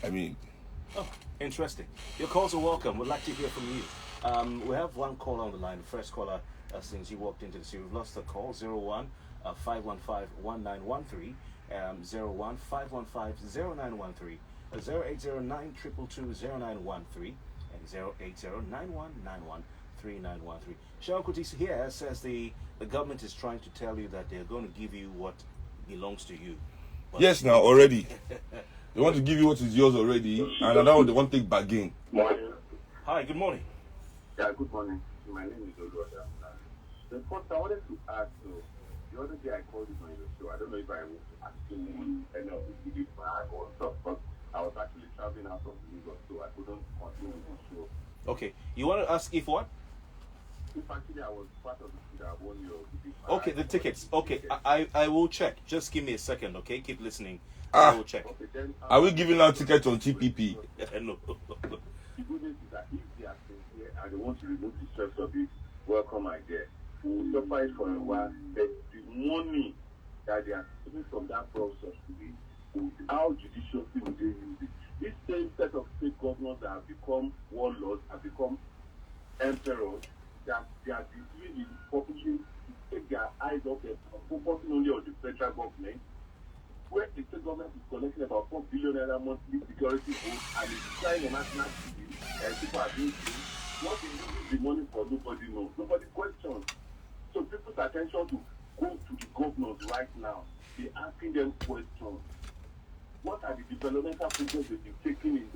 I mean, Oh, interesting. Your calls are welcome. We'd like to hear from you. We have one caller on the line. First caller, since you walked into the studio, we've lost the call. 01 515 1913, 01 515 0913, 0809 222 0913, and 0809191 3913. Seun Kuti here says the government is trying to tell you that they're going to give you what belongs to you. But yes, now already. They want to give you what is yours already, and now they want to take bargain. Morning. Hi, good morning. Yeah, good morning. My name is Oluwada. The first I wanted to ask, the other day I called you on your show. I don't know if I was asking any of the video back or stuff, but I was actually traveling out of Lagos, so I couldn't continue with the show. Okay, you want to ask if what? If actually I was part of the show that won your video. Okay, the tickets. Okay, I will check. Just give me a second, okay? Keep listening. I will check. Okay, then, Are we giving out tickets on TPP? No. the good news is that if they are sincere and they want to remove the stress of it, welcome idea. We will suffer it for a while, but the money that they are taking from that process today, how judiciously will they use it? This same set of state governors that have become warlords, have become emperors, that they are deceiving the population to take their eyes off them, focusing only on the federal government, where the state government is collecting about 4 billion naira monthly security votes and is trying a national TV and people are being killed. What is using the money for, nobody knows. Nobody questions. So people's attention to go to the governors right now, they're asking them questions. What are the developmental projects they've been taking in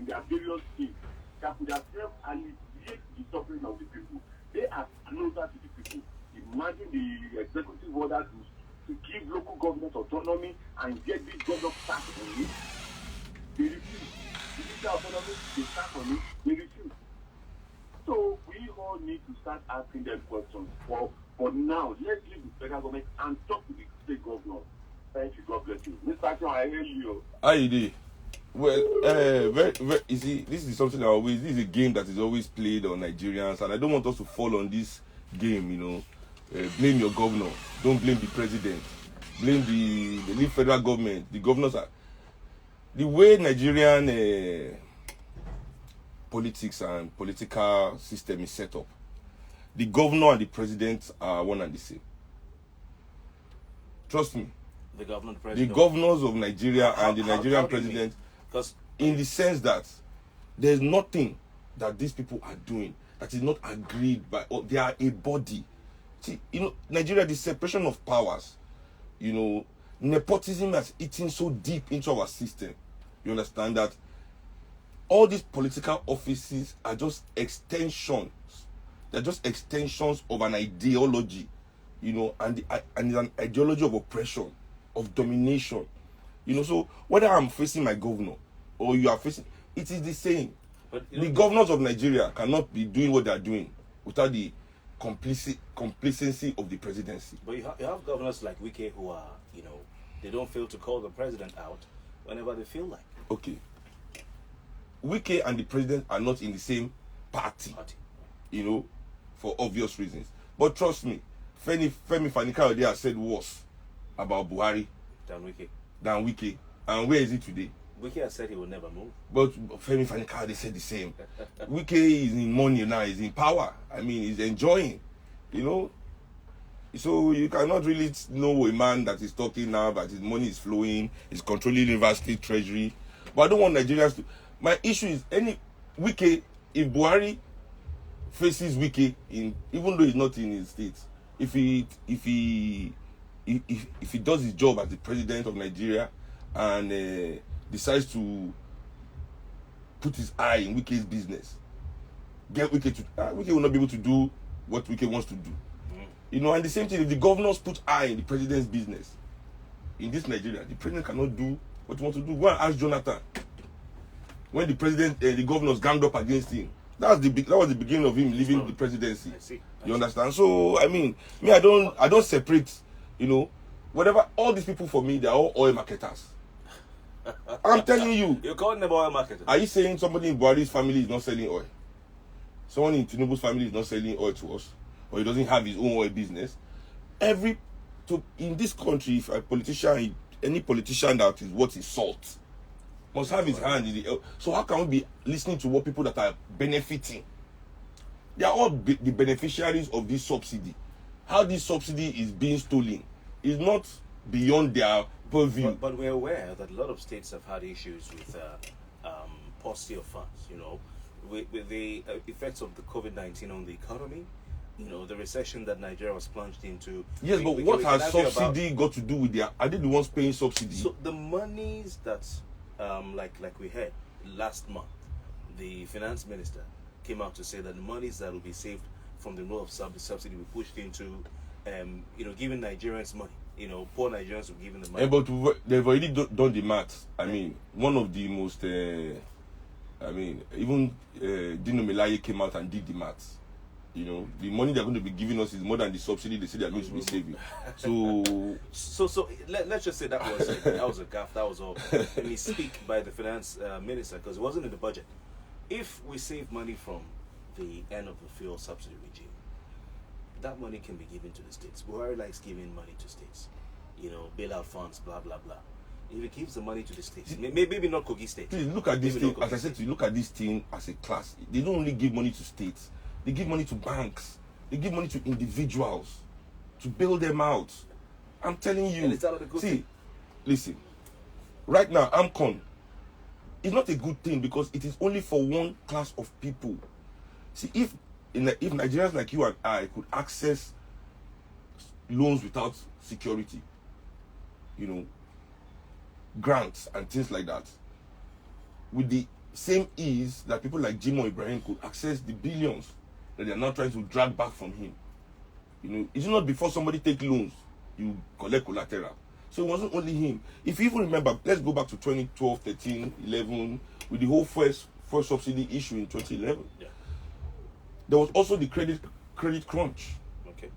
their various states that could have helped alleviate the suffering of the people? They are closer to the people. Imagine the executive order to give local government autonomy and get this government tax on it. They refuse. The digital autonomy, they tax on it, they refuse. So we all need to start asking them questions. For now, let's leave the federal government and talk to the state governor. Thank you. God bless you. Mr. John, I hear you. How you do? Well, you see, this is something this is a game that is always played on Nigerians, and I don't want us to fall on this game, blame your governor, don't blame the president, blame the federal government. The governors are the way Nigerian politics and political system is set up. The governor and the president are one and the same. Trust me. The governor, the The president. governors of Nigeria and the Nigerian president, Because in the sense that there's nothing that these people are doing that is not agreed by, or they are a body. See, Nigeria, the separation of powers, nepotism has eaten so deep into our system. You understand that all these political offices are just extensions. They're just extensions of an ideology, and an ideology of oppression, of domination. So whether I'm facing my governor or you are facing, it is the same. But the governors of Nigeria cannot be doing what they are doing without the complacency of the presidency. But you have governors like Wike who are, they don't fail to call the president out whenever they feel like. Okay. Wike and the president are not in the same party. For obvious reasons. But trust me, Femi Fani-Kayode has said worse about Buhari than Wike. And where is he today? Wike has said he will never move. But Femi Fani-Kayode said the same. Wike is in money now, he's in power. I mean, he's enjoying, So you cannot really know a man that is talking now, but his money is flowing, he's controlling university treasury. But I don't want Nigerians to. My issue is Wike, if Buhari faces Wike, even though he's not in his state, if he does his job as the president of Nigeria and decides to put his eye in Wike's business, get Wike to Wike will not be able to do what Wike wants to do. And the same thing, if the governors put eye in the president's business in this Nigeria, the president cannot do what he wants to do. Go and ask Jonathan. When the governors ganged up against him, that was the beginning of him leaving the presidency. I see. You understand? So I mean, I don't separate. Whatever. All these people for me, they are all oil marketers. I'm telling you. You're calling them oil marketers. Are you saying somebody in Buhari's family is not selling oil? Someone in Tinubu's family is not selling oil to us, or he doesn't have his own oil business? In this country, if any politician that is worth his salt must have his hand in the. So how can we be listening to what people that are benefiting? They are all the beneficiaries of this subsidy. How this subsidy is being stolen is not beyond their purview. But we're aware that a lot of states have had issues with paucity of funds. You know, with the effects of the COVID-19 on the economy. You know, the recession that Nigeria was plunged into. Yes, but what has subsidy got to do with their? Are they the ones paying subsidy? So the monies that, like we heard last month, the finance minister came out to say that the monies that will be saved from the role of subsidy will be pushed into, giving Nigerians money. You know, poor Nigerians will give them the money. But they've already done the maths. I mean, one of the most, even Dino Melaye came out and did the maths. You know, the money they're going to be giving us is more than the subsidy they say they're going to be saving. So let's just say that was a gaffe. That was all. Let me speak by the finance minister, because it wasn't in the budget. If we save money from the end of the fuel subsidy regime, that money can be given to the states. Buhari likes giving money to states. You know, bailout funds, blah blah blah. If he gives the money to the states, maybe not Kogi State. Please look at this thing. As I said to you, look at this thing as a class. They don't only give money to states. They give money to banks. They give money to individuals to bail them out. I'm telling you. And it's not a good thing. Listen. Right now, AMCON is not a good thing because it is only for one class of people. See, if Nigerians like you and I could access loans without security, you know, grants and things like that, with the same ease that people like Jimo Ibrahim could access the billions that they are now trying to drag back from him. You know, it's not before somebody take loans, you collect collateral. So it wasn't only him. If you even remember, let's go back to 2012, 13, 11, with the whole first subsidy issue in 2011. Yeah. There was also the credit crunch. Okay.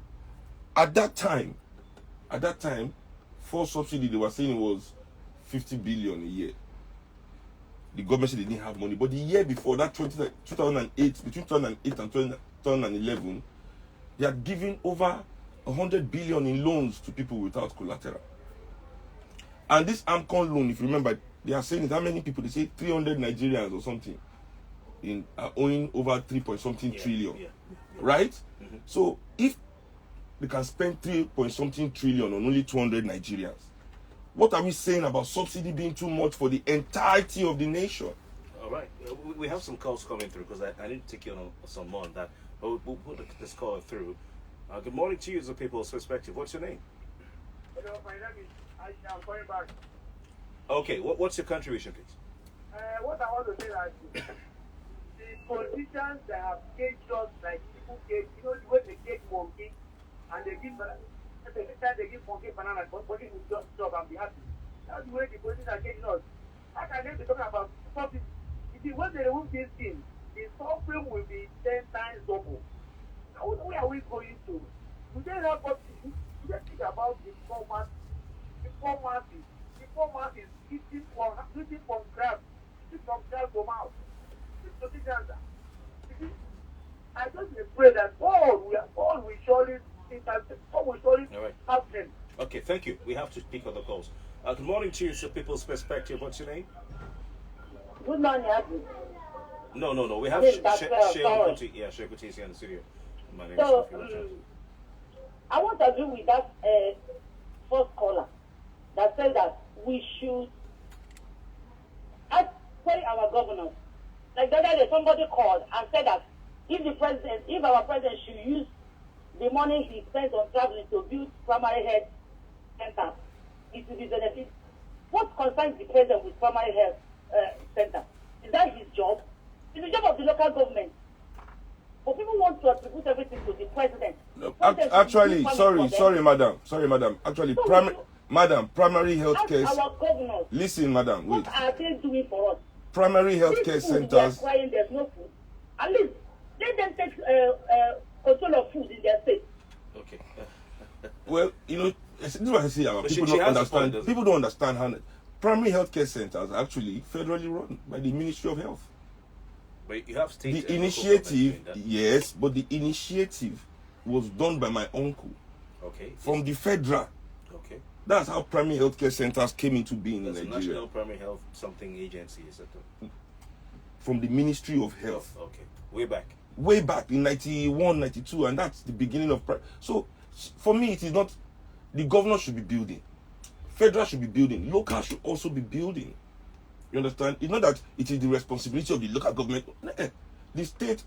At that time, for subsidy, they were saying it was 50 billion a year. The government said they didn't have money. But the year before, that 2008, between 2008 and 2011, they had given over 100 billion in loans to people without collateral. And this AMCON loan, if you remember, they are saying how many people? They say 300 Nigerians or something are owing over 3-point-something trillion. Yeah. Right? Mm-hmm. So if they can spend 3-point-something trillion on only 200 Nigerians, what are we saying about subsidy being too much for the entirety of the nation? All right. We have some calls coming through because I need to take you on some more on that. But we'll put this caller through. Good morning to you, as a People's Perspective. What's your name? Hello, my name is Aisha. I'm calling back. Okay. What's your contribution, please? What I want to say is the politicians that have caged us like people cage, you know, the way they cage monkey and they give every time they give monkey banana, but monkey will just stop and be happy. That's the way the politicians are caging us. How can they be talking about profit? You see, when they remove this thing, the suffering will be 10 times double. Now, where are we going to? We don't have what to do. We just think about the poor masses. The poor masses eating from crabs, eating from crabs from out. I just pray that God will surely help them. Okay, thank you. We have to pick other calls. Good morning to you, it's a People's Perspective. What's your name? Good morning, Abby. No. We have Seun Kuti. Yeah, Seun Kuti is here in the studio. My name is Kofi. I want to agree with that first caller that said that we should query our governors. Like the other day, somebody called and said that if our president should use the money he spends on traveling to build primary health centers, it will be benefit. What concerns the president with primary health center? Is that his job? It's the job of the local government. But people want to attribute everything to the president. No, actually, sorry, madam. Actually, primary health care. Our governors. Listen, madam, wait. What are they doing for us? Primary health care centers. They are crying there's no food. At least let them take control of food in their state. Okay. Well, you know, this is what I say about people don't understand. People don't understand how primary health care centers are actually federally run by the Ministry of Health. But you have state. The initiative, yes, but the initiative was done by my uncle. Okay. From the federal. Okay. That's how primary healthcare centers came into being That's in a Nigeria. National Primary Health something agency, is that From the Ministry of Health. Okay, way back. Way back in 91, 92, and that's the beginning of... So, for me, it is not... The governor should be building. Federal should be building. Local should also be building. You understand? It's not that it is the responsibility of the local government. The state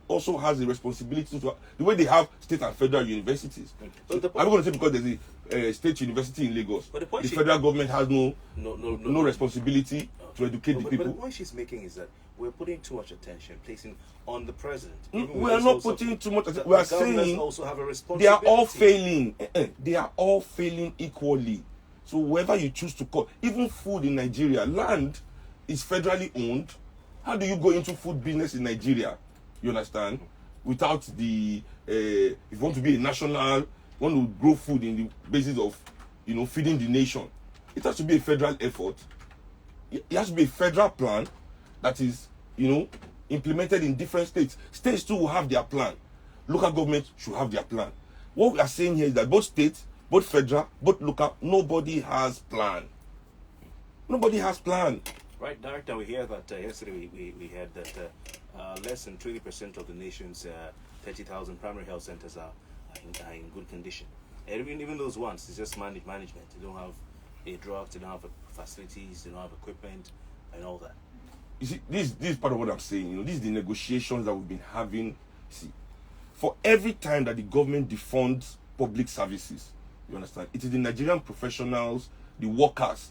also has the responsibility to... The way they have state and federal universities. So I'm going to say because there's a state university in Lagos, but the federal government has no responsibility to educate the people. But the point she's making is that we're putting too much attention, placing on the president. We are not putting too much attention. We are saying also have a they responsibility. are all failing. They are all failing equally. So whoever you choose to call, even food in Nigeria, land is federally owned. How do you go into food business in Nigeria? You understand? Without the, if you want to be a national, want to grow food in the basis of, feeding the nation, it has to be a federal effort. It has to be a federal plan that is, implemented in different states. States too will have their plan. Local governments should have their plan. What we are saying here is that both states, both federal, both local, nobody has plan. Nobody has plan. Right, Director, we hear that yesterday we heard that less than 20% of the nation's 30,000 primary health centers are in good condition. And even those ones, it's just management. They don't have a drug, they don't have facilities, they don't have equipment, and all that. You see, this is part of what I'm saying. This is the negotiations that we've been having. See, for every time that the government defunds public services, you understand, it is the Nigerian professionals, the workers,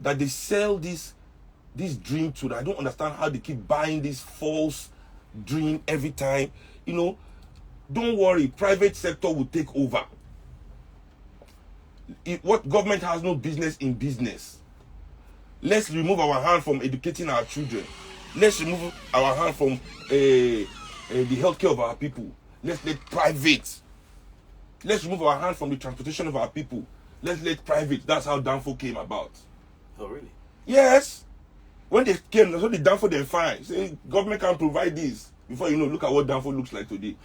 that they sell this dream to. I don't understand how they keep buying this false dream every time. Don't worry, private sector will take over. What government has no business in business. Let's remove our hand from educating our children. Let's remove our hand from the healthcare of our people. Let's let private. Let's remove our hand from the transportation of our people. Let's let private. That's how Danfo came about. Oh, really? Yes. When they came, that's what the Danfo then find. Say government can provide this. Before look at what Danfo looks like today.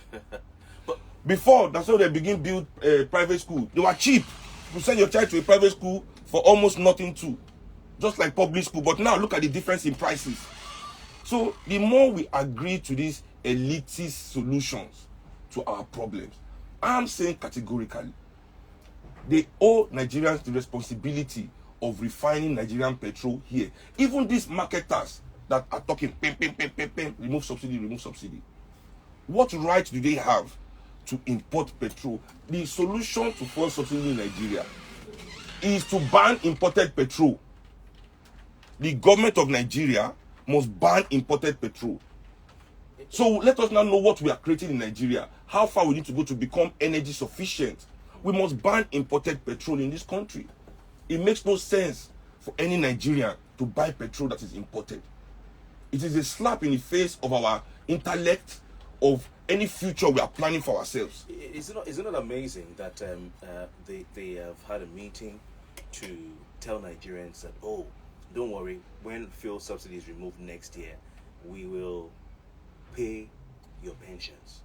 But before, that's how they begin build private school. They were cheap. You send your child to a private school for almost nothing too. Just like public school. But now look at the difference in prices. So the more we agree to these elitist solutions to our problems, I'm saying categorically, they owe Nigerians the responsibility of refining Nigerian petrol here. Even these marketers that are talking, remove subsidy. What right do they have to import petrol? The solution to fuel subsidy in Nigeria is to ban imported petrol. The government of Nigeria must ban imported petrol. So let us now know what we are creating in Nigeria, how far we need to go to become energy sufficient. We must ban imported petrol in this country. It makes no sense for any Nigerian to buy petrol that is imported. It is a slap in the face of our intellect, of any future we are planning for ourselves. Is it not amazing that they have had a meeting to tell Nigerians that, oh, don't worry, when fuel subsidy is removed next year, we will pay your pensions,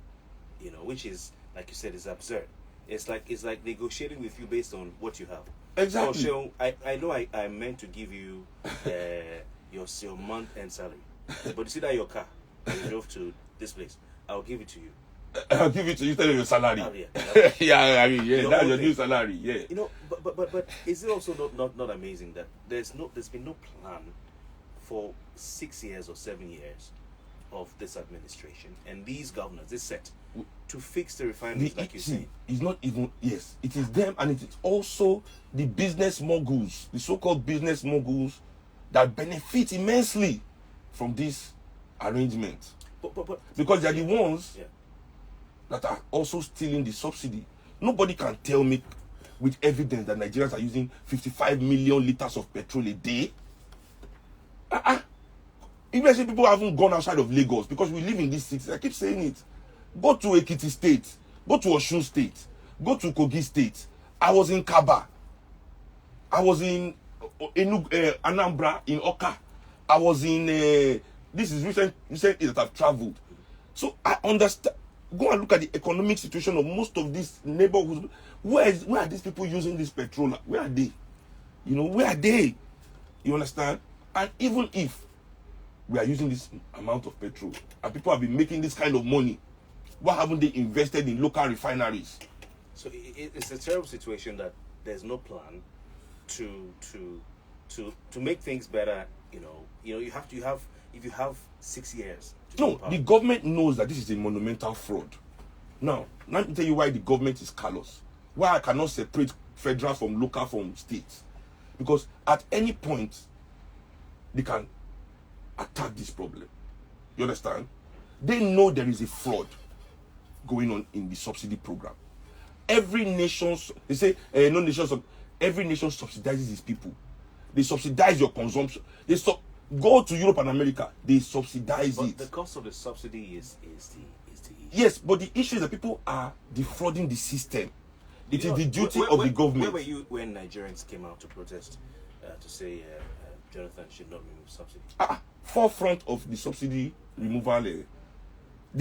which is, like you said, is absurd. It's like negotiating with you based on what you have. Exactly. So I know I meant to give you your month-end salary, but you see that your car, you drove to this place, I'll give it to you. I'll give it to you instead of your salary. Oh, yeah. Yeah, I mean, yeah, that's your thing. new salary. Yeah. But is it also not amazing that there's been no plan for 6 years or 7 years of this administration and these governors, this set, to fix the refineries, like you say? It's not even, yes, it is them, and it is also the business moguls, the so-called business moguls that benefit immensely from this arrangement. But because they are the ones yeah. that are also stealing the subsidy. Nobody can tell me with evidence that Nigerians are using 55 million liters of petrol a day. Even say people haven't gone outside of Lagos because we live in this city. I keep saying it. Go to Ekiti State, go to Osun State, go to Kogi State. I was in Kaba. I was in Anambra, in Oka. I was in this is recent that I've traveled. So I understand. Go and look at the economic situation of most of these neighborhoods. Where are these people using this petrol? Where are they? You know, where are they? You understand? And even if we are using this amount of petrol and people have been making this kind of money, why haven't they invested in local refineries? So it's a terrible situation that there's no plan to make things better. You have if you have 6 years. No, the government knows that this is a monumental fraud. Now, let me tell you why the government is callous. Why I cannot separate federal from local from states. Because at any point, they can attack this problem. You understand? They know there is a fraud going on in the subsidy program. Every nation, they say, no nation, every nation subsidizes its people. They subsidize your consumption. Go to Europe and America, they subsidize it. The cost of the subsidy is the issue. Yes, but the issue is that people are defrauding the system. It is the duty of the government. Where were you when Nigerians came out to protest to say Jonathan should not remove subsidy? Forefront of the subsidy removal.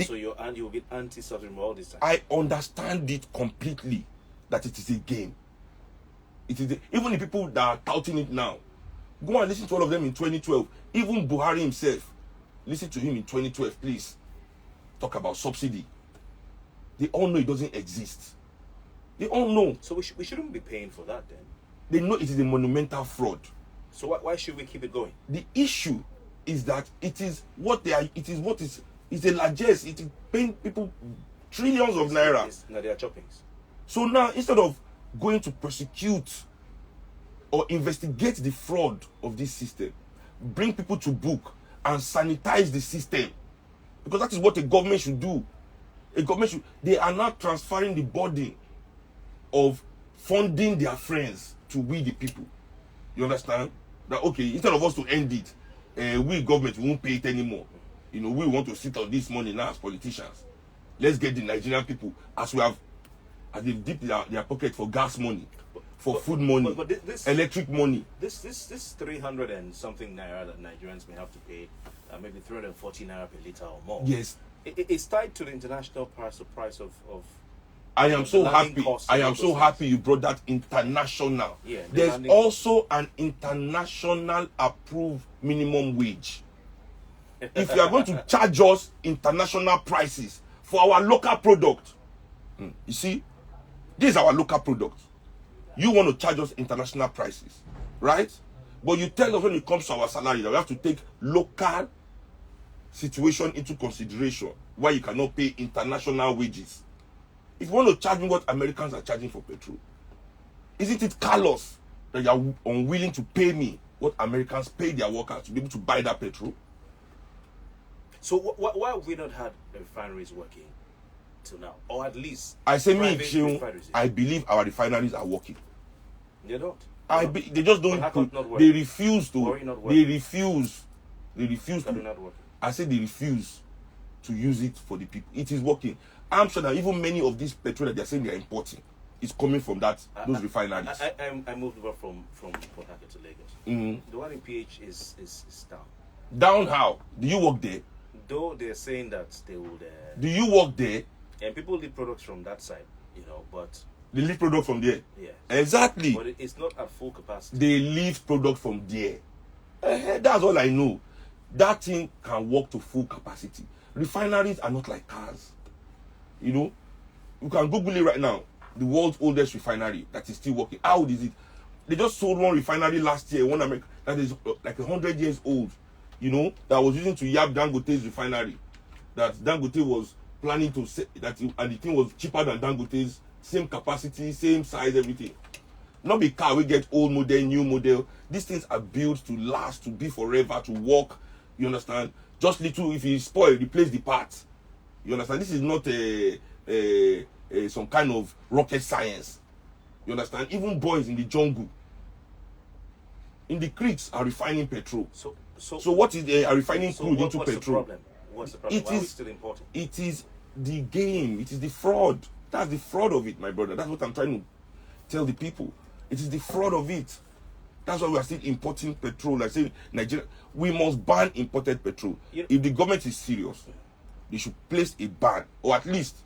So you'll get anti-subsidy removal all this time. I understand it completely that it is a game. It is even the people that are touting it now. Go and listen to all of them in 2012. Even Buhari himself, listen to him in 2012, please. Talk about subsidy. They all know it doesn't exist. They all know. So we shouldn't be paying for that then. They know it is a monumental fraud. So why should we keep it going? The issue is that it is what they are. It's a largesse. It is paying people trillions of naira. Now they are choppings. So now instead of going to prosecute or investigate the fraud of this system, bring people to book and sanitize the system, because that is what a government should do. They are now transferring the burden of funding their friends to we the people. You understand? That okay, instead of us to end it, we government won't pay it anymore. We want to sit on this money now as politicians. Let's get the Nigerian people as they've dipped their pocket for gas money, for food money, but this electric money. This 300 and something naira that Nigerians may have to pay, maybe 340 naira per liter or more. Yes, it's tied to the international price of. I am so happy. I am so happy you brought that international. Yeah, there's also an international approved minimum wage. If you are going to charge us international prices for our local product, you see, this is our local product. You want to charge us international prices, right? But you tell us when it comes to our salary that we have to take local situation into consideration, why you cannot pay international wages. If you want to charge me what Americans are charging for petrol, isn't it callous that you are unwilling to pay me what Americans pay their workers to be able to buy that petrol? So why have we not had refineries working till now, or at least I say me, refineries? I believe our refineries are working. They don't. They just don't. They refuse to. They refuse. They refuse to. Not working. I say they refuse to use it for the people. It is working. I'm sure that even many of these petrol that they're saying they're importing is coming from those refineries. I moved over from Port Harcourt to Lagos. The one in PH is down. Down how? Do you work there? Though they're saying that they would. Do you work there? And people leave products from that side, but. They leave product from there? Yeah. Exactly. But it's not at full capacity. They leave product from there. That's all I know. That thing can work to full capacity. Refineries are not like cars. You can Google it right now. The world's oldest refinery that is still working. How old is it? They just sold one refinery last year, one America that is like 100 years old. That was using to yab Dangote's refinery. That Dangote was planning to say that, and the thing was cheaper than Dangote's, same capacity, same size, everything. Not be car we get old model, new model. These things are built to last, to be forever, to work. You understand? Just little, if you spoil, replace the parts. You understand? This is not some kind of rocket science. You understand? Even boys in the jungle, in the creeks, are refining petrol. So what is a refining crude into petrol? What's the problem? Why is it still important? It is the game. It is the fraud. That's the fraud of it, my brother. That's what I'm trying to tell the people. It is the fraud of it. That's why we are still importing petrol. I say Nigeria, we must ban imported petrol. If the government is serious, they should place a ban, or at least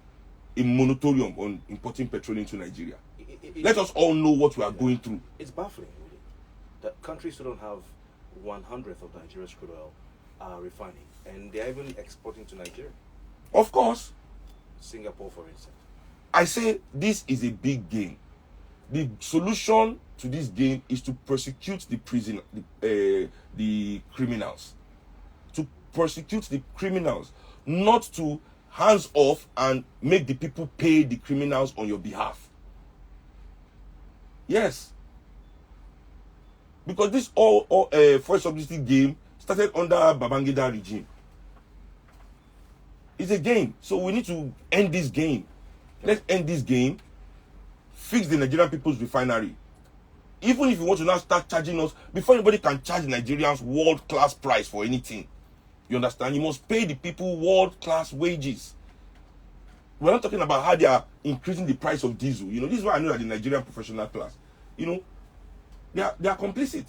a moratorium on importing petrol into Nigeria. Let us all know what we are going through. It's baffling, really, that countries who don't have 1/100th of Nigeria's crude oil are refining, and they're even exporting to Nigeria. Of course, Singapore, for instance. I say this is a big game. The solution to this game is to prosecute the criminals. To prosecute the criminals, not to hands off and make the people pay the criminals on your behalf. Yes. Because this fuel subsidy game started under Babangida regime. It's a game. So we need to end this game. Let's end this game. Fix the Nigerian people's refinery. Even if you want to now start charging us, before anybody can charge Nigerians world-class price for anything, you understand? You must pay the people world-class wages. We're not talking about how they are increasing the price of diesel. You know, this is why I know that the Nigerian professional class, you know, they are complicit.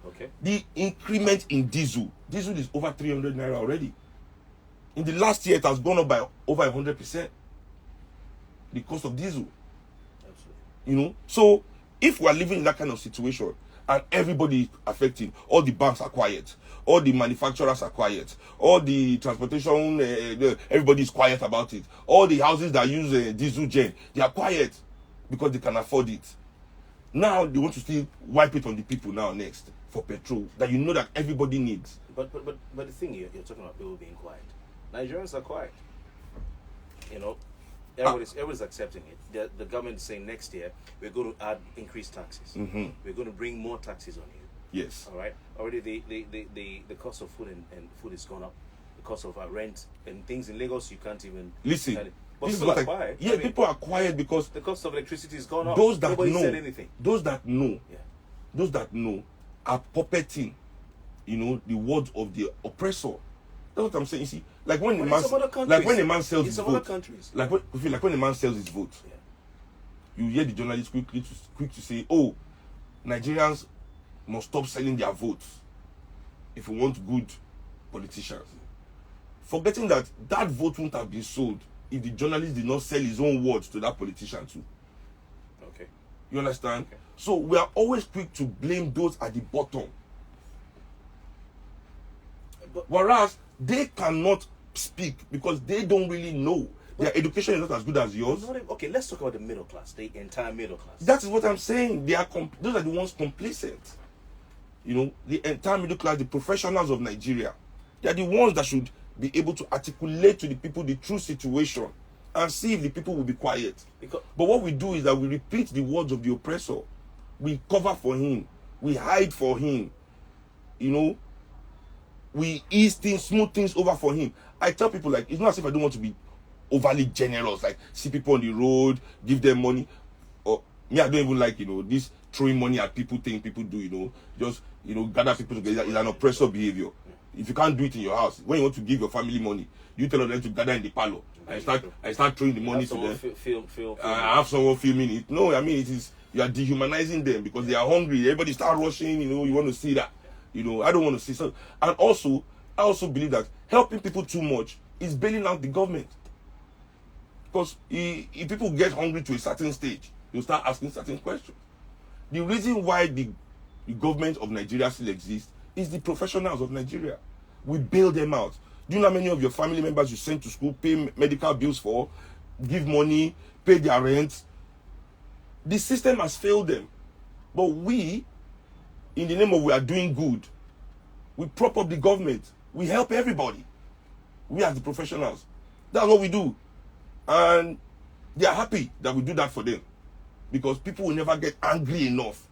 Okay. The increment in diesel is over 300 naira already. In the last year, it has gone up by over 100%. The cost of diesel. Absolutely. You know, so if we are living in that kind of situation and everybody is affected, all the banks are quiet, all the manufacturers are quiet, all the transportation, everybody is quiet about it, all the houses that use diesel gen, they are quiet because they can afford it. Now they want to still wipe it on the people now next for petrol that you know that everybody needs. But the thing you're talking about people being quiet. Nigerians are quiet. You know, everybody's accepting it. The government is saying next year we're going to add increased taxes. Mm-hmm. We're going to bring more taxes on you. Yes. All right. Already the cost of food and food is gone up. The cost of rent and things in Lagos you can't even listen. But this is people what are quiet. Yeah, people are quiet because the cost of electricity is gone up. Those that Nobody know, said anything. those that know, Yeah. those that know are puppeting, you know, the words of the oppressor. That's what I'm saying. You see, like when a man, sells his vote, like when a man sells his vote, Yeah. you hear the journalist quick to say, "Oh, Nigerians must stop selling their votes if we want good politicians," forgetting that vote wouldn't have been sold if the journalist did not sell his own words to that politician too. Okay. You understand? Okay. So we are always quick to blame those at the bottom. Whereas they cannot speak because they don't really know. Their education is not as good as yours. Okay, let's talk about the middle class, the entire middle class. That is what I'm saying. Those are the ones complacent. You know, the entire middle class, the professionals of Nigeria, they are the ones that should be able to articulate to the people the true situation and see if the people will be quiet. But what we do is that we repeat the words of the oppressor. We cover for him. We hide for him. You know, we ease things, smooth things over for him. I tell people, like, it's not as if I don't want to be overly generous, like see people on the road, give them money. Or me, I don't even like, you know, this throwing money at people thing people do, you know, just, you know, gather people together. It's an oppressor behavior. If you can't do it in your house, when you want to give your family money, you tell them to gather in the parlor. I start throwing the money to them. I have someone filming it. No, I mean, you are dehumanizing them because they are hungry. Everybody start rushing, you know, you want to see that. You know, I don't want to see so. And also, I also believe that helping people too much is bailing out the government. Because if people get hungry to a certain stage, they'll start asking certain questions. The reason why the government of Nigeria still exists is the professionals of Nigeria. We bail them out. Do you know how many of your family members you send to school, pay medical bills for, give money, pay their rent? The system has failed them. But we, in the name of we are doing good, we prop up the government. We help everybody. We are the professionals. That's what we do. And they are happy that we do that for them. Because people will never get angry enough.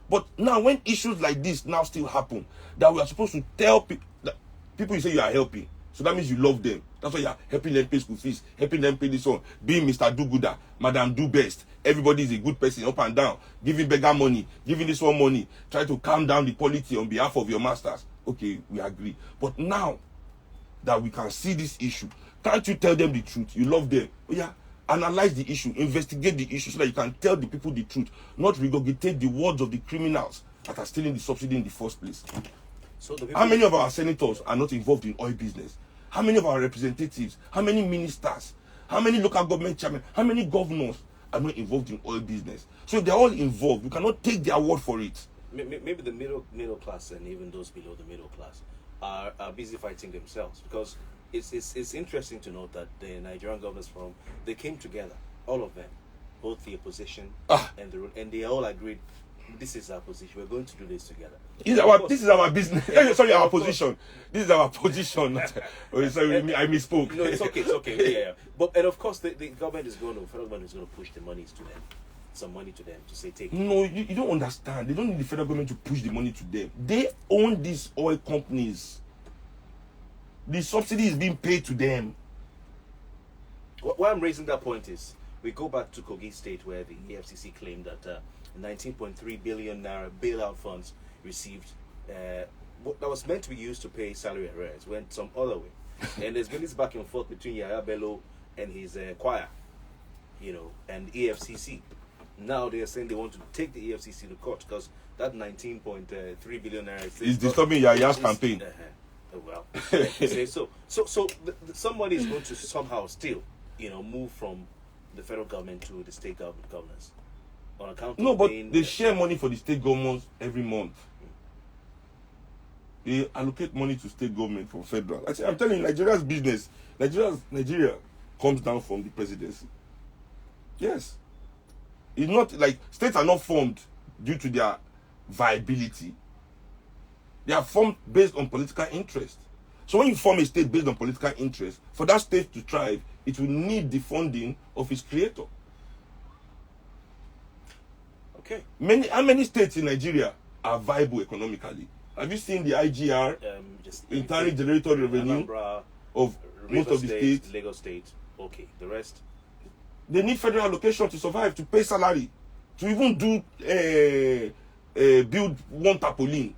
But now when issues like this now still happen, that we are supposed to tell people, that people you say you are helping, so that means you love them. That's why you are helping them pay school fees, helping them pay this one, being Mr. Do-Gooder, Madam Do-Best. Everybody is a good person, up and down, giving beggar money, giving this one money, try to calm down the polity on behalf of your masters. Okay, we agree. But now that we can see this issue, can't you tell them the truth? You love them. Oh, yeah. Analyze the issue, investigate the issue so that you can tell the people the truth, not regurgitate the words of the criminals that are stealing the subsidy in the first place. So how many of our senators are not involved in oil business? How many of our representatives? How many ministers? How many local government chairmen? How many governors are not involved in oil business. So they're all involved. You cannot take their word for it. Maybe the middle class and even those below the middle class are busy fighting themselves, because it's interesting to note that the Nigerian Governors Forum, they came together, all of them, both the opposition and they all agreed, this is our position. We're going to do this together. This is our business. Sorry, our position. This is our position. Sorry, I misspoke. No, it's okay. Yeah. But and of course, the federal government is going to push the monies to them, some money to them to say take. No, you don't understand. They don't need the federal government to push the money to them. They own these oil companies. The subsidy is being paid to them. Why I'm raising that point is, we go back to Kogi State, where the EFCC claimed that 19.3 billion naira bailout funds received that was meant to be used to pay salary arrears went some other way. And there's been this back and forth between Yaya Bello and his choir, and EFCC. Now they are saying they want to take the EFCC to court because that 19.3 billion naira is disturbing Yaya's campaign. Well, say so. So somebody is going to somehow still, move from the federal government to the state governors on account. No, but they share money for the state governments every month. They allocate money to state government from federal. I'm telling you, Nigeria's business. Nigeria comes down from the presidency. Yes, it's not like states are not formed due to their viability. They are formed based on political interest. So when you form a state based on political interest, for that state to thrive, it will need the funding of its creator. Okay. How many states in Nigeria are viable economically? Have you seen the IGR, internally generated revenue Anambra, of most of the states? Lagos State. Okay. The rest? They need federal allocation to survive, to pay salary, to even do build one tarpaulin.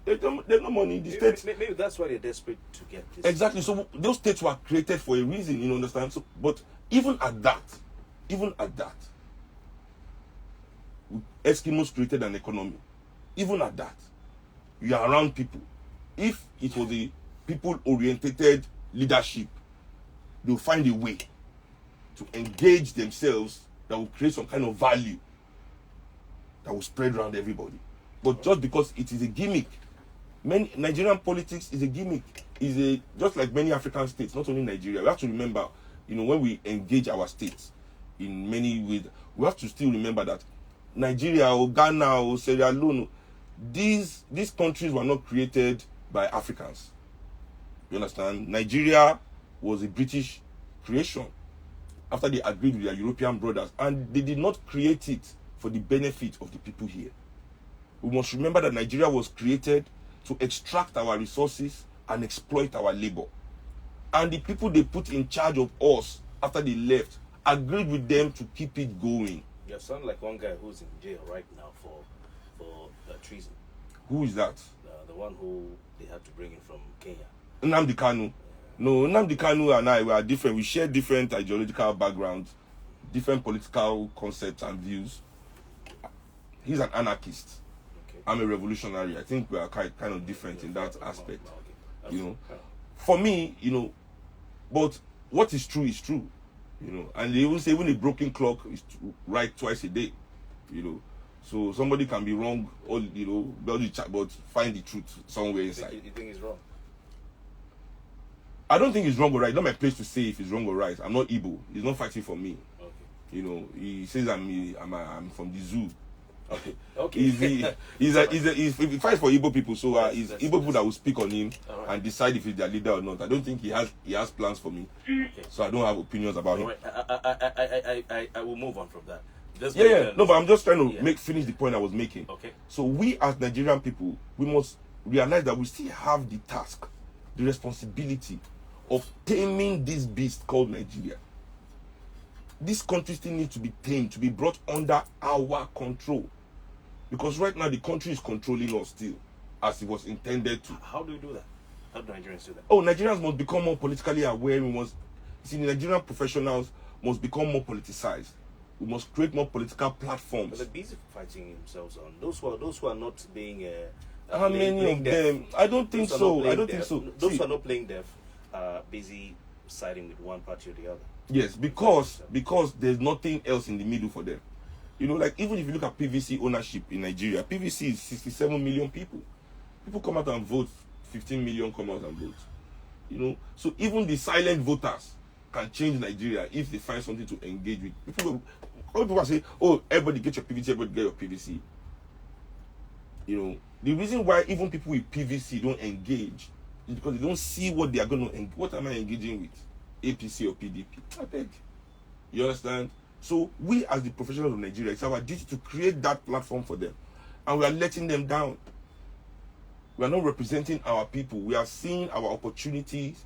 There's no money in the states. Maybe that's why they're desperate to get this. Exactly. So those states were created for a reason, you understand? So, but even at that, Eskimos created an economy. Even at that, you are around people. If it was a people-oriented leadership, they'll find a way to engage themselves that will create some kind of value that will spread around everybody. But just because it is a gimmick, Nigerian politics is a gimmick. Just like many African states, not only Nigeria. We have to remember, when we engage our states in many ways, we have to still remember that Nigeria or Ghana or Sierra Leone, these countries were not created by Africans. You understand? Nigeria was a British creation after they agreed with their European brothers, and they did not create it for the benefit of the people here. We must remember that Nigeria was created to extract our resources and exploit our labor. And the people they put in charge of us after they left agreed with them to keep it going. You sound like one guy who's in jail right now for treason. Who is that? The one who they had to bring in from Kenya. Nnamdi Kanu. No, Nnamdi Kanu and I were different. We share different ideological backgrounds, different political concepts and views. He's an anarchist. I'm a revolutionary. I think we are kind of different in that aspect. For me, but what is true is true, and they even say even a broken clock is right twice a day, so somebody can be wrong, or but find the truth somewhere inside. You think it's wrong? I don't think it's wrong or right. It's not my place to say if it's wrong or right. I'm not Igbo. He's not fighting for me. Okay. He says I'm from the zoo. Okay. He fights for Igbo people, so it's Igbo people that will speak on him and decide if he's their leader or not. I don't think he has plans for me, so I don't have opinions about him. I will move on from that. No, but I'm just trying to finish the point I was making. Okay. So we as Nigerian people, we must realize that we still have the task, the responsibility of taming this beast called Nigeria. This country still needs to be tamed, to be brought under our control. Because right now the country is controlling us still, as it was intended to. How do you do that? How do Nigerians do that? Nigerians must become more politically aware. The Nigerian professionals must become more politicized. We must create more political platforms. But they're busy fighting themselves on those who are not being. How many of them? I don't think so. Those who are not playing deaf are busy siding with one party or the other. Yes, because there's nothing else in the middle for them. You know, like even if you look at PVC ownership in Nigeria, PVC is 67 million people. People come out and vote, 15 million come out and vote. You know, so even the silent voters can change Nigeria if they find something to engage with. People say, oh, everybody get your PVC, everybody get your PVC. You know, the reason why even people with PVC don't engage is because they don't see what they are going to, what am I engaging with? APC or PDP? I beg. You understand? So we as the professionals of Nigeria, it's our duty to create that platform for them. And we are letting them down. We are not representing our people. We are seeing our opportunities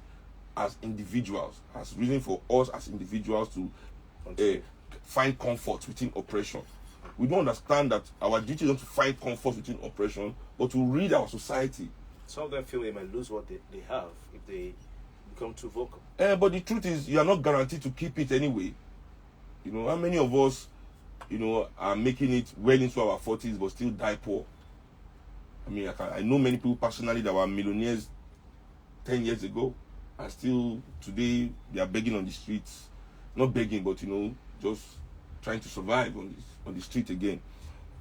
as individuals, as reason for us as individuals to find comfort within oppression. We don't understand that our duty is not to find comfort within oppression, but to read our society. Some of them feel they might lose what they have if they become too vocal. But the truth is, you are not guaranteed to keep it anyway. You know, how many of us, you know, are making it well into our 40s but still die poor? I mean, I know many people personally that were millionaires 10 years ago, and still today they are begging on the streets. Not begging, but, you know, just trying to survive on the street again.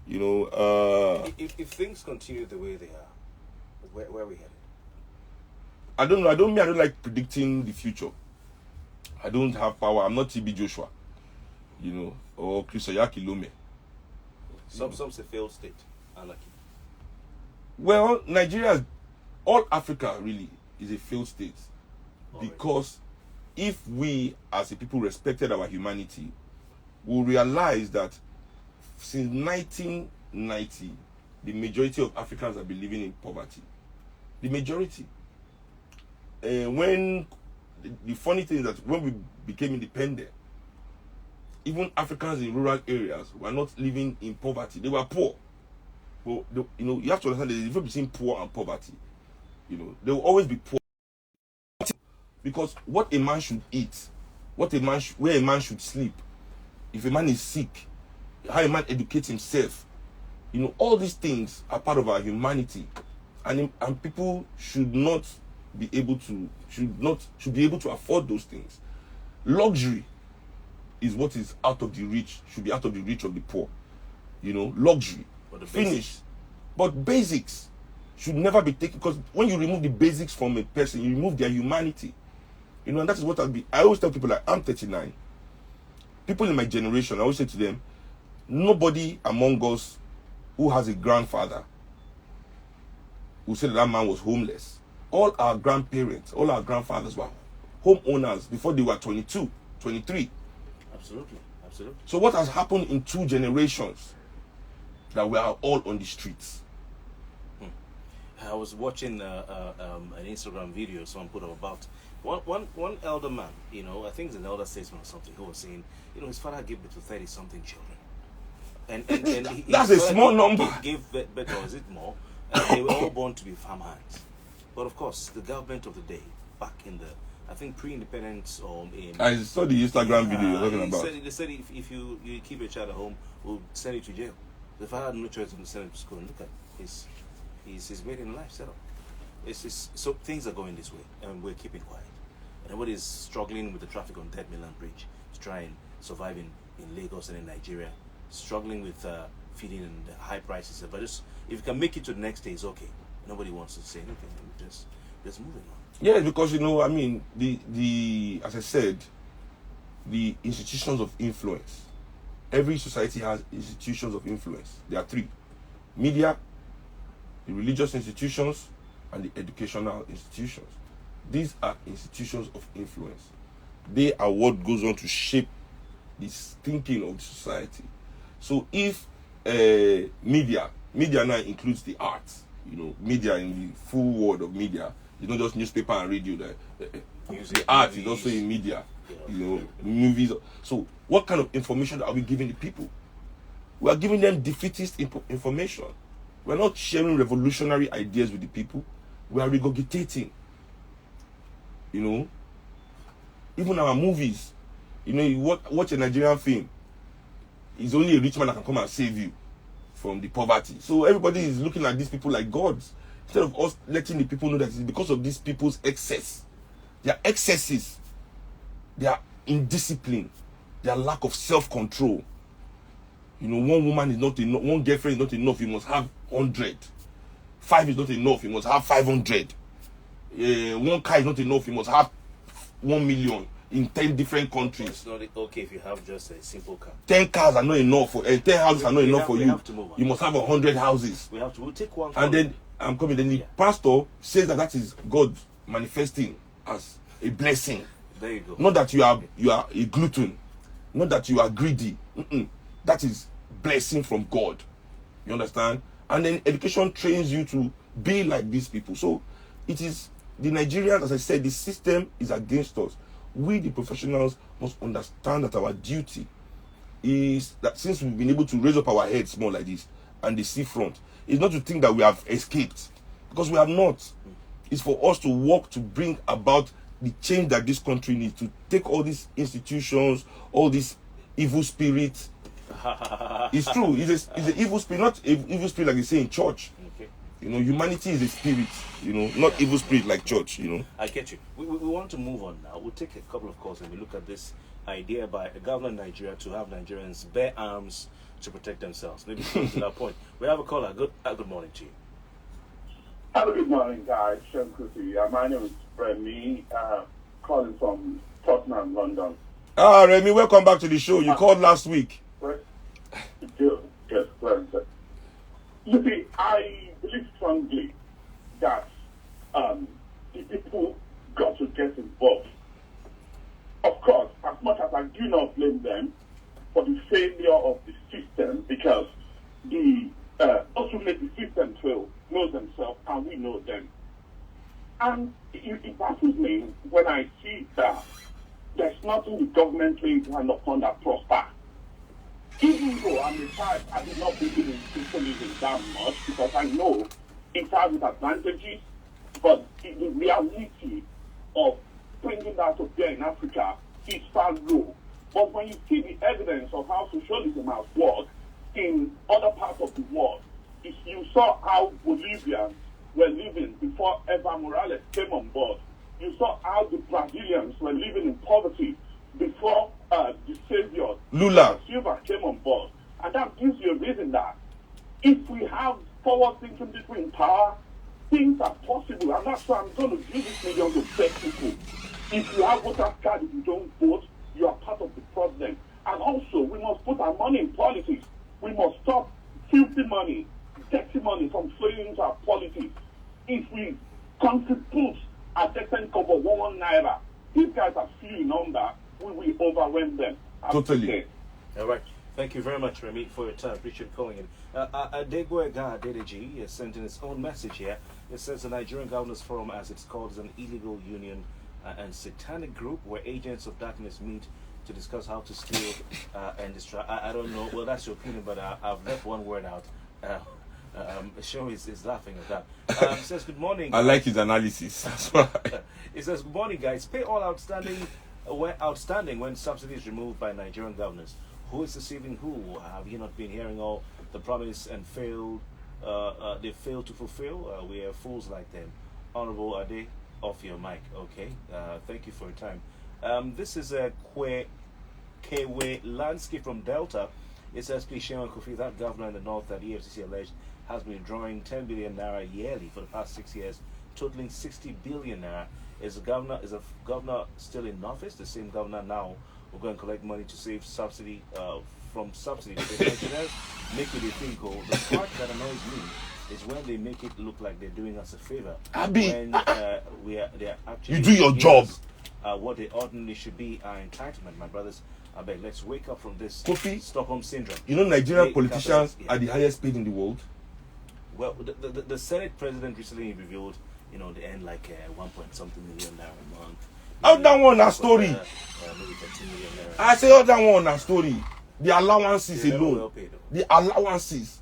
You know, if things continue the way they are, where are we headed? I don't know. I don't like predicting the future. I don't have power. I'm not TB Joshua, you know, or Chris Oyaki Lome. Some say failed state. Unlucky. Well, Nigeria, all Africa really is a failed state. Because if we as a people respected our humanity, we'll realize that since 1990, the majority of Africans have been living in poverty. The majority. When the funny thing is that when we became independent, even Africans in rural areas were not living in poverty. They were poor. But you know, you have to understand the difference between poor and poverty. You know, they will always be poor. Because what a man should eat, where a man should sleep, if a man is sick, how a man educates himself, you know, all these things are part of our humanity, and people should be able to afford those things. Luxury is what is out of the reach, should be out of the reach of the poor. You know, luxury, finish. But basics should never be taken, because when you remove the basics from a person, you remove their humanity. You know, and that is what I always tell people, like, I'm 39. People in my generation, I always say to them, nobody among us who has a grandfather who said that man was homeless. All our grandparents, all our grandfathers were homeowners before they were 22, 23. Absolutely, absolutely. So what has happened in 2 generations that we are all on the streets? I was watching an Instagram video someone put up about one elder man, you know, I think it's an elder statesman or something, who was saying, you know, his father gave birth to 30-something children. And that's a small number. Gave birth, or is it more? They were all born to be farm hands. But of course, the government of the day, back in the, I think pre-independence or in... I saw the Instagram video you're talking about. They said if you keep your child at home, we'll send you to jail. The father had no choice but to send him to school, and look at his made in life setup. So things are going this way, and we're keeping quiet. Everybody's struggling with the traffic on Third Mainland Bridge to try and survive in Lagos and in Nigeria, struggling with feeding and high prices. But if you can make it to the next day, it's okay. Nobody wants to say anything. Just moving on. Yeah, because, you know, I mean, the as I said, the institutions of influence. Every society has institutions of influence. There are 3: media, the religious institutions, and the educational institutions. These are institutions of influence. They are what goes on to shape the thinking of the society. So if media now includes the arts, you know, media in the full word of media, it's not just newspaper and radio. The art is also in media, you know, movies. So what kind of information are we giving the people? We are giving them defeatist information. We're not sharing revolutionary ideas with the people. We are regurgitating. You know, even our movies, you know, you watch a Nigerian film, it's only a rich man that can come and save you from the poverty. So everybody is looking at these people like gods, instead of us letting the people know that it's because of these people's excess, their excesses, their indiscipline, their lack of self-control. You know, one woman is not enough, one girlfriend is not enough, you must have 100. 5 is not enough, you must have 500. One car is not enough, you must have 1 million in 10 different countries. It's not okay if you have just a simple car. 10 cars are not enough for 10 houses are not enough for you. You must have 100 houses. We'll take one. And then I'm coming. Then the pastor says that is God manifesting as a blessing. There you go. Not that you are a glutton, not that you are greedy. That is blessing from God. You understand? And then education trains you to be like these people. So it is the Nigerians, as I said, the system is against us. We, the professionals, must understand that our duty is that since we've been able to raise up our heads more like this and the seafront, it's not to think that we have escaped, because we have not. It's for us to work to bring about the change that this country needs, to take all these institutions, all these evil spirits. It's true. It's an evil spirit, not evil spirit like they say in church. Okay. You know, humanity is a spirit, you know, not evil spirit like church, you know. I get you. We want to move on now. We'll take a couple of calls and we look at this idea by a government in Nigeria to have Nigerians bear arms to protect themselves. Maybe come to that point. We have a caller. Good morning to you. Hello, good morning, guys. Seun Kuti. My name is Remy, calling from Tottenham, London. Remy, welcome back to the show. You called last week. Yes, well said. You see, I believe strongly that the people got to get involved. Of course, as much as I do not blame them for the failure of the system, because those who make the system fail know themselves and we know them. And it baffles me when I see that there's nothing the government lays hand upon that prosper. Even though I'm a type, I do not believe in socialism that much, because I know it has its advantages, but the reality of bringing that to bear in Africa is far low. But when you see the evidence of how socialism has worked in other parts of the world, you saw how Bolivians were living before Evo Morales came on board. You saw how the Brazilians were living in poverty before the savior Lula Silva came on board. And that gives you a reason that if we have forward-thinking people in power, things are possible. And that's why I'm going to give this million to beg people. If you have voter card, if you don't vote, you are part of the problem. And also, we must put our money in politics. We must stop filthy money, dirty money from flowing into our politics. If we contribute a decent cover 1 naira, these guys are few in number, we will overwhelm them. Totally. All right. Thank you very much, Remy, for your time. Appreciate calling in. Adegwega Adedeji has sent in his own message here. It says the Nigerian Governors Forum, as it's called, is an illegal union and satanic group where agents of darkness meet to discuss how to steal and destroy. I don't know. Well, that's your opinion, but I've left one word out. Sean is laughing at that. It says, good morning. I like his analysis. That's why. It says, good morning, guys. Pay all outstanding when subsidy is removed by Nigerian governors. Who is deceiving who? Have you not been hearing all the promise and failed? They failed to fulfill. We are fools like them. Honorable Ade, off your mic. Okay. Thank you for your time. This is a Kewe landscape from Delta. It says, please, Seun Kuti, that governor in the north that EFCC alleged has been drawing 10 billion naira yearly for the past 6 years, totaling 60 billion naira. Is a governor still in office? The same governor now will go and collect money to save subsidy from subsidy. The engineers make it a thing called. The part that annoys me is when they make it look like they're doing us a favor. When they're actually you do your job. What they ordinarily should be our entitlement, my brothers. I beg, let's wake up from this Kofi, Stockholm syndrome. You know, Nigerian politicians are the highest paid in the world. Well, the Senate president recently revealed, they earn like 1.something million naira a month. How that one a story? Maybe 13 million naira. I say how that one a story. The allowances They're alone. well paid, The allowances.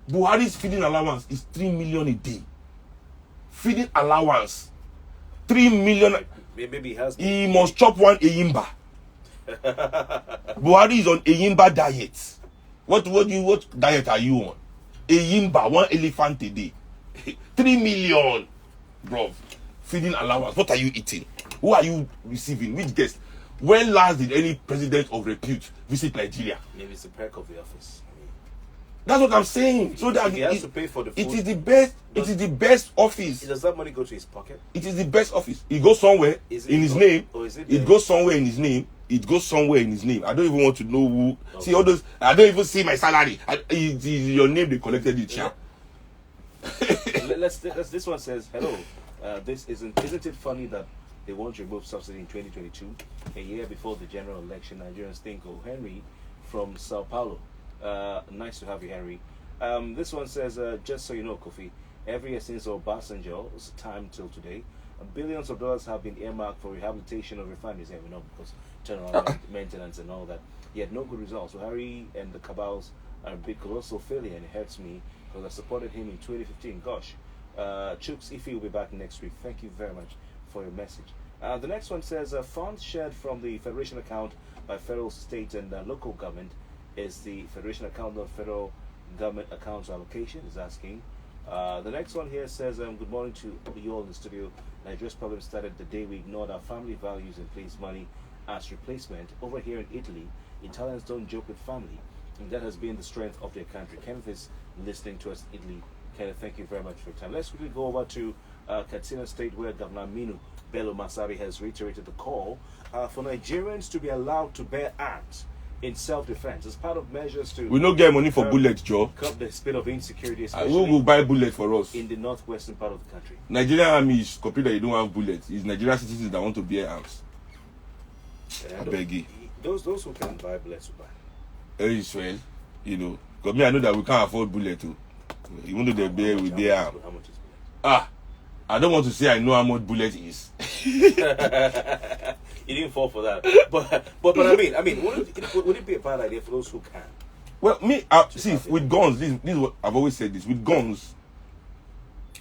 Buhari's feeding allowance is 3 million a day. Feeding allowance 3 million. Maybe he must chop one Eyimba. Buhari is on Eyimba diet. What diet are you on? Eyimba, 1 elephant a day. 3 million, bro. Feeding allowance. What are you eating? Who are you receiving? Which guest? When last did any president of repute visit Nigeria? Maybe it's the perk of the office. That's what I'm saying. So that he has to pay for the food. It is the best. It is the best office. Does that money go to his pocket? It is the best office. It goes somewhere in his name. Or is it? It goes somewhere in his name. It goes somewhere in his name. I don't even want to know who. Okay. See all those. I don't even see my salary. It is your name. They collected it. Yeah. This one says, hello. This isn't it funny that they want to remove subsidy in 2022, a year before the general election? Nigerians think. Oh, Henry from Sao Paulo. Nice to have you, Henry. This one says, just so you know, Kofi, every year since Obasanjo's time till today, billions of dollars have been earmarked for rehabilitation of refineries. Yeah, we know, because turnaround maintenance and all that. Yet no good results. So Harry and the cabals are a big colossal failure, and it hurts me because I supported him in 2015. Gosh. Chooks Ife will be back next week. Thank you very much for your message. The next one says, funds shared from the federation account by federal, state, and local government is the federation account, not federal government accounts allocation, is asking. The next one here says, good morning to you all in the studio. Nigeria's problem started the day we ignored our family values and placed money as replacement. Over here in Italy, Italians don't joke with family, and that has been the strength of their country. Kenneth is listening to us in Italy. Kenneth, thank you very much for your time. Let's quickly go over to Katsina State, where Governor Aminu Bello Masari has reiterated the call for Nigerians to be allowed to bear arms in self-defense as part of measures to... We don't get money for bullets, Joe. Curb the spate of insecurity, especially who will buy bullets for us? In the northwestern part of the country. Nigerian army is computer, you don't have bullets. It's Nigerian citizens that want to bear arms. I beg you. Those who can buy bullets will buy. Israel, you know. Because me, I know that we can't afford bullets too. Even though they bear with their arm. How much is bullet? I don't want to say I know how much bullet is. You didn't fall for that. But I mean, would it be a bad idea for those who can? Well, me, see, with guns, this is what I've always said this. With guns,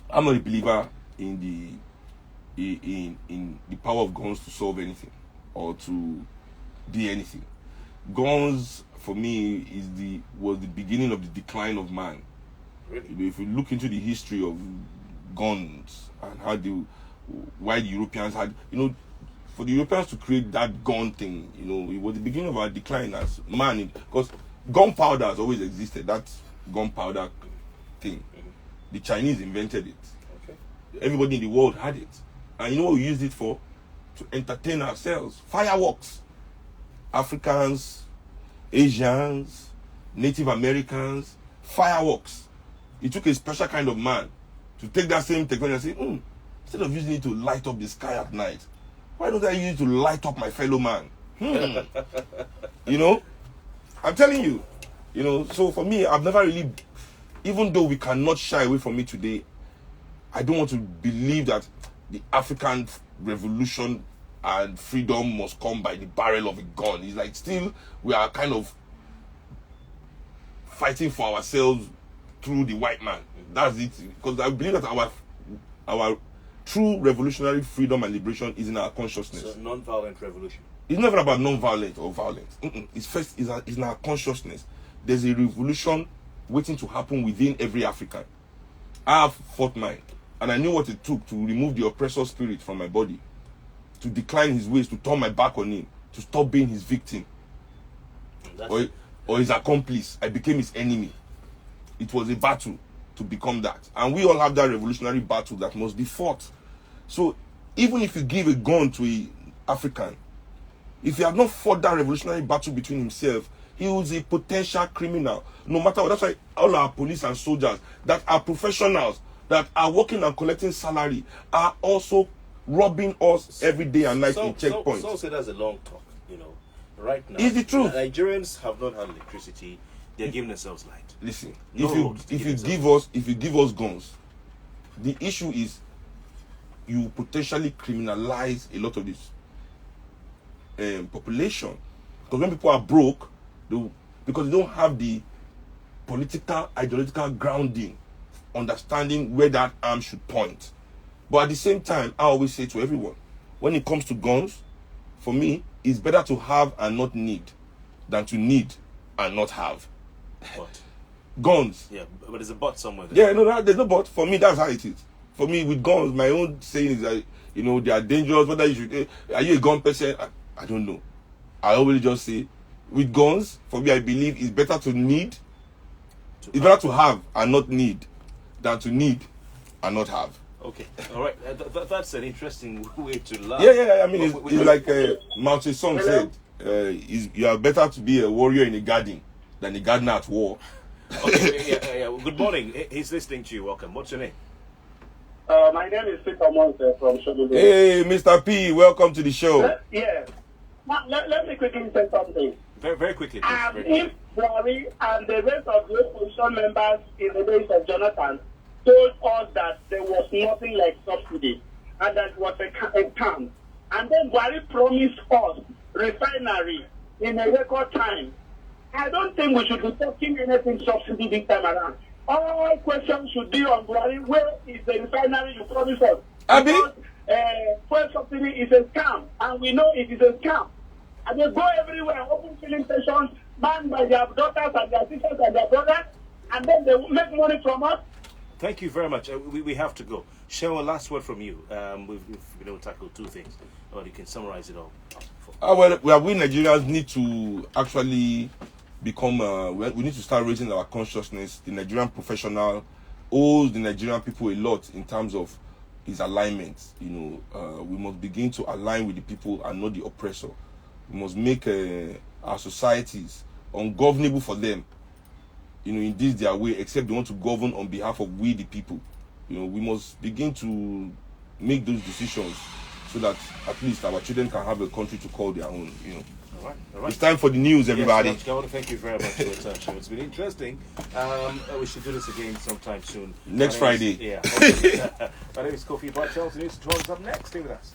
I'm not a believer in the power of guns to solve anything or to be anything. Guns, for me, was the beginning of the decline of man. Really? You know, if you look into the history of guns and why the Europeans had, for the Europeans to create that gun thing, it was the beginning of our decline as man. Because gunpowder has always existed. That gunpowder thing, the Chinese invented it. Okay. Everybody in the world had it, and you know what we used it for? To entertain ourselves. Fireworks. Africans, Asians, Native Americans, fireworks. It took a special kind of man to take that same technology and say, instead of using it to light up the sky at night, why don't I use it to light up my fellow man? I'm telling you, so for me, I've never really, even though we cannot shy away from it today, I don't want to believe that the African revolution and freedom must come by the barrel of a gun. It's like still we are kind of fighting for ourselves through the white man. That's it. Because I believe that our true revolutionary freedom and liberation is in our consciousness. So non-violent revolution. It's never about non-violent or violence. It's in our consciousness. There's a revolution waiting to happen within every African. I have fought mine, and I knew what it took to remove the oppressor spirit from my body, to decline his ways, to turn my back on him, to stop being his victim or his accomplice. I became his enemy. It was a battle to become that, and we all have that revolutionary battle that must be fought. So even if you give a gun to an African, if he has not fought that revolutionary battle between himself, he is a potential criminal. No matter what. That's why all our police and soldiers that are professionals, that are working and collecting salary, are also robbing us every day and night in checkpoints. Some say that's a long talk, Right now, it's the truth. Nigerians have not had electricity. They're giving themselves light. Listen, if you give us guns, the issue is you potentially criminalize a lot of this population. Because when people are broke, because they don't have the political, ideological grounding, understanding where that arm should point. But at the same time, I always say to everyone, when it comes to guns, for me, it's better to have and not need than to need and not have. But Guns. yeah, but there's a but somewhere there. Yeah, no, there's no but. For me, that's how it is. for me, with guns, my own saying is that, you know, they are dangerous. Whether you should, are you a gun person? I don't know. I always just say, with guns, for me, I believe it's better to need, it's better to have and not need than to need and not have. Okay, all right. That's an interesting way to learn. Yeah. I mean, it's like Mao Tse-tung said, you are better to be a warrior in a garden than a gardener at war. Okay, yeah. Good morning. He's listening to you. Welcome. What's your name? My name is Peter Monte from Shogun. Hey, Mr. P, welcome to the show. Yeah. Now, let me quickly say something. Very, very quickly, please. If Buhari and the rest of the opposition members in the days of Jonathan told us that there was nothing like subsidy and that it was a scam, and then Buhari promised us refinery in a record time, I don't think we should be talking anything subsidy this time around. All questions should be on Buhari. Where is the refinery you promised us? Abi? Because fuel subsidy is a scam, and we know it is a scam. And they go everywhere, open filling stations, manned by their daughters and their sisters and their brothers, and then they make money from us. Thank you very much. We have to go. Seun, last word from you. We've been able to tackle two things, but you can summarize it all. Well, we Nigerians need to actually become, we need to start raising our consciousness. The Nigerian professional owes the Nigerian people a lot in terms of his alignment. You know, we must begin to align with the people and not the oppressor. We must make our societies ungovernable for them, you know, in this their way, except they want to govern on behalf of we the people. You know, we must begin to make those decisions so that at least our children can have a country to call their own, you know. All right. It's time for the news, everybody. Yes, I want to thank you very much for your time, Seun. It's been interesting. We should do this again sometime soon. Next Friday. My name is Kofi Bartels. News 12 is up next. Stay with us.